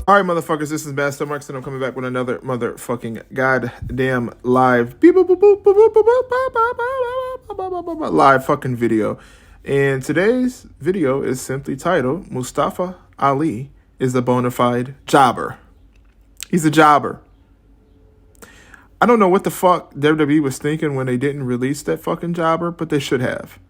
All right, motherfuckers, this is Master Marks, and I'm coming back with another motherfucking goddamn live live fucking video. And today's video is simply titled, Mustafa Ali is a bona fide jobber. He's a jobber. I don't know what the fuck WWE was thinking when they didn't release that fucking jobber, but they should have.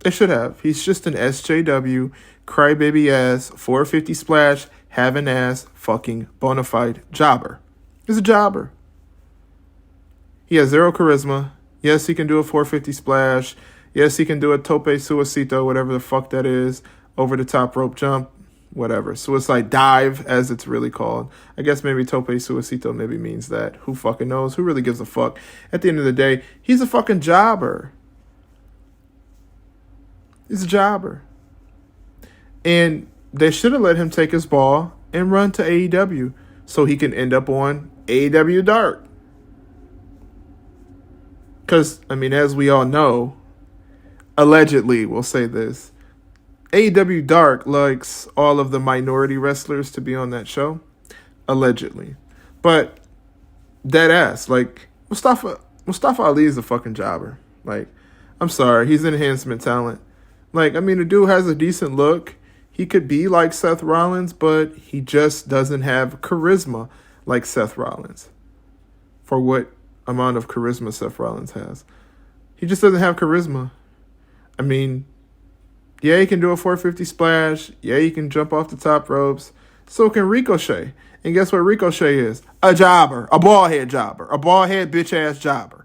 They should have. He's just an SJW, crybaby ass, 450 splash, having ass, fucking bona fide jobber. He's a jobber. He has zero charisma. Yes, he can do a 450 splash. Yes, he can do a tope suicito, whatever the fuck that is, over the top rope jump, whatever. Suicide dive, as it's really called. I guess maybe tope suicito maybe means that. Who fucking knows? Who really gives a fuck? At the end of the day, he's a fucking jobber. He's a jobber. And they should have let him take his ball and run to AEW so he can end up on AEW Dark. Because, I mean, as we all know, allegedly, we'll say this, AEW Dark likes all of the minority wrestlers to be on that show. Allegedly. But, dead ass, like, Mustafa Ali is a fucking jobber. Like, I'm sorry, he's enhancement talent. Like, I mean, the dude has a decent look. He could be like Seth Rollins, but he just doesn't have charisma like Seth Rollins. For what amount of charisma Seth Rollins has. He just doesn't have charisma. I mean, yeah, he can do a 450 splash. Yeah, he can jump off the top ropes. So can Ricochet. And guess what Ricochet is? A jobber. A bald-head jobber. A bald-head bitch-ass jobber.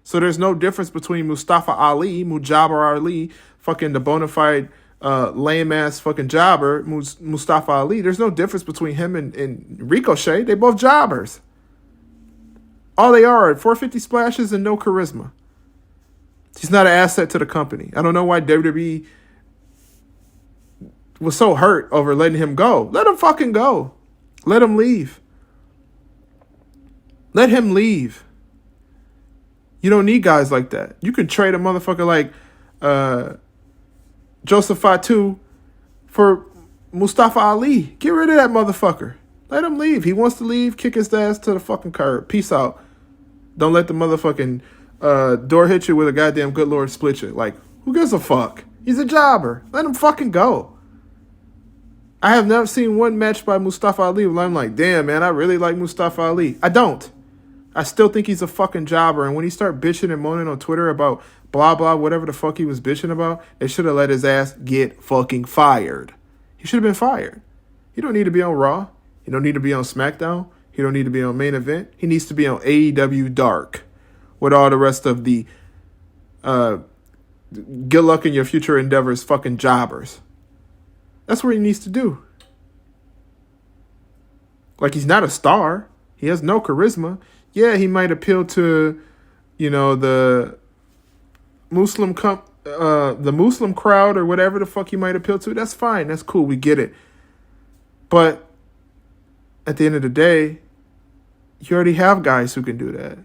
So there's no difference between Mustafa Ali, Mujabber Ali, fucking the bona fide lame-ass fucking jobber, Mustafa Ali. There's no difference between him and Ricochet. They both jobbers. All they are 450 splashes and no charisma. He's not an asset to the company. I don't know why WWE was so hurt over letting him go. Let him fucking go. Let him leave. Let him leave. You don't need guys like that. You could trade a motherfucker like Joseph Fatu for Mustafa Ali. Get rid of that motherfucker. Let him leave. He wants to leave. Kick his ass to the fucking curb. Peace out. Don't let the motherfucking door hit you with a goddamn good Lord split you. Like, who gives a fuck? He's a jobber. Let him fucking go. I have never seen one match by Mustafa Ali where I'm like, damn, man, I really like Mustafa Ali. I don't. I still think he's a fucking jobber. And when he start bitching and moaning on Twitter about blah, blah, whatever the fuck he was bitching about, they should have let his ass get fucking fired. He should have been fired. He don't need to be on Raw. He don't need to be on SmackDown. He don't need to be on Main Event. He needs to be on AEW Dark with all the rest of the good luck in your future endeavors fucking jobbers. That's what he needs to do. Like, he's not a star. He has no charisma. Yeah, he might appeal to, you know, the Muslim crowd or whatever the fuck he might appeal to. That's fine. That's cool. We get it. But at the end of the day, you already have guys who can do that.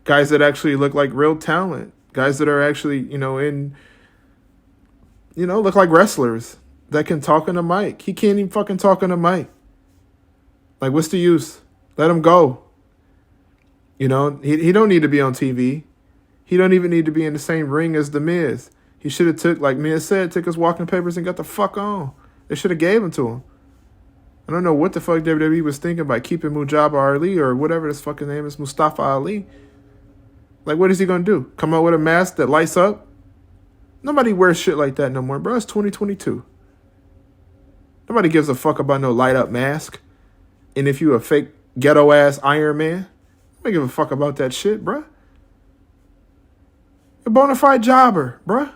Guys that actually look like real talent. Guys that are actually, look like wrestlers that can talk on a mic. He can't even fucking talk on a mic. Like, what's the use? Let him go. He don't need to be on TV. He don't even need to be in the same ring as The Miz. He should have took his walking papers and got the fuck on. They should have gave him to him. I don't know what the fuck WWE was thinking by keeping Mujabber Ali or whatever his fucking name is, Mustafa Ali. Like, what is he going to do? Come out with a mask that lights up? Nobody wears shit like that no more, bro. It's 2022. Nobody gives a fuck about no light up mask. And if you a fake ghetto ass Iron Man, I don't give a fuck about that shit, bruh. You're a bona fide jobber, bruh.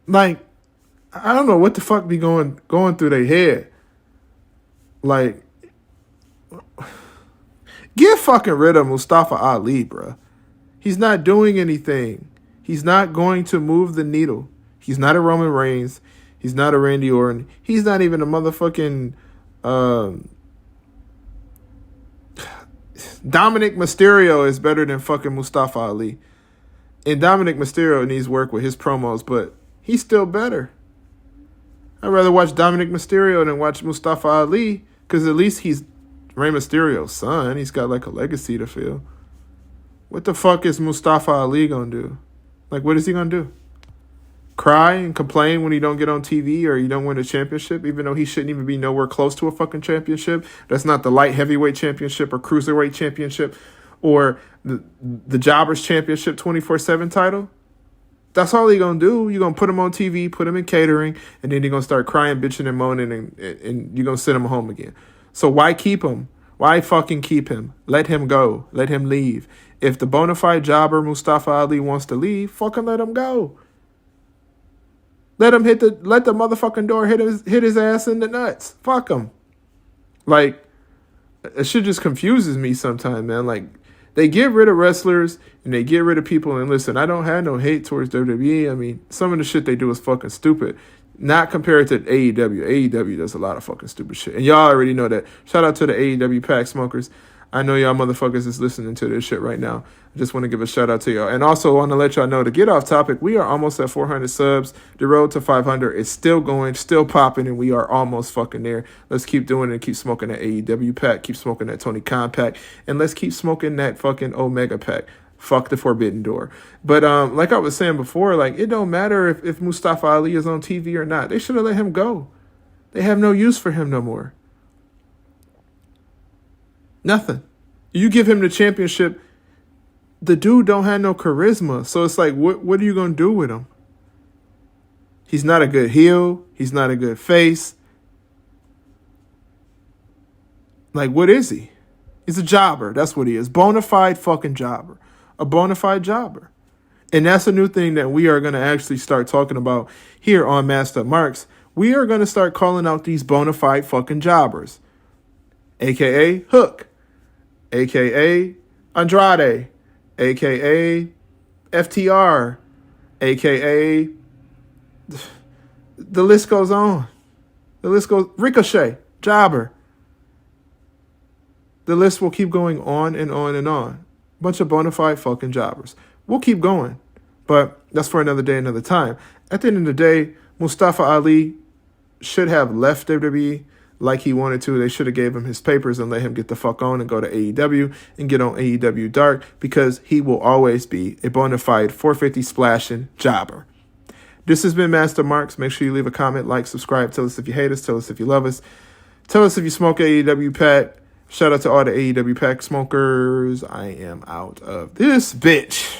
Like, I don't know what the fuck be going through their head. Like, get fucking rid of Mustafa Ali, bruh. He's not doing anything. He's not going to move the needle. He's not a Roman Reigns. He's not a Randy Orton. He's not even a motherfucking Dominic Mysterio is better than fucking Mustafa Ali. And Dominic Mysterio needs work with his promos, but he's still better. I'd rather watch Dominic Mysterio than watch Mustafa Ali, because at least he's Rey Mysterio's son. He's got like a legacy to fill. What the fuck is Mustafa Ali gonna do? Like, what is he gonna do? Cry and complain when he don't get on TV or he don't win a championship, even though he shouldn't even be nowhere close to a fucking championship? That's not the light heavyweight championship or cruiserweight championship or the Jobbers Championship 24/7 title. That's all he gonna do. You're gonna put him on TV, put him in catering, and then you're gonna start crying, bitching, and moaning, and you're gonna send him home again. So why keep him? Why fucking keep him? Let him go. Let him leave. If the bona fide jobber Mustafa Ali wants to leave, fucking let him go. Let the motherfucking door hit his ass in the nuts. Fuck him. Like, it shit just confuses me sometimes, man. Like, they get rid of wrestlers and they get rid of people. And listen, I don't have no hate towards WWE. I mean, some of the shit they do is fucking stupid. Not compared to AEW. AEW does a lot of fucking stupid shit. And y'all already know that. Shout out to the AEW pack smokers. I know y'all motherfuckers is listening to this shit right now. I just want to give a shout out to y'all. And also want to let y'all know, to get off topic, we are almost at 400 subs. The road to 500 is still going, still popping, and we are almost fucking there. Let's keep doing it and keep smoking that AEW pack, keep smoking that Tony Khan pack, and let's keep smoking that fucking Omega pack. Fuck the Forbidden Door. But like I was saying before, like, it don't matter if Mustafa Ali is on TV or not. They should have let him go. They have no use for him no more. Nothing. You give him the championship, the dude don't have no charisma. So it's like, what are you going to do with him? He's not a good heel. He's not a good face. Like, what is he? He's a jobber. That's what he is. Bona fide fucking jobber. A bona fide jobber. And that's a new thing that we are going to actually start talking about here on Master Marks. We are going to start calling out these bona fide fucking jobbers. AKA Hook. AKA Andrade. AKA FTR. AKA the list goes on. The list goes Ricochet, jobber. The list will keep going on and on and on. Bunch of bona fide fucking jobbers. We'll keep going, but that's for another day, another time. At the end of the day, Mustafa Ali should have left WWE like he wanted to. They should have gave him his papers and let him get the fuck on and go to AEW and get on AEW Dark, because he will always be a bona fide 450 splashing jobber. This has been Master Marks. Make sure you leave a comment, like, subscribe. Tell us if you hate us. Tell us if you love us. Tell us if you smoke AEW pack. Shout out to all the AEW pack smokers. I am out of this bitch.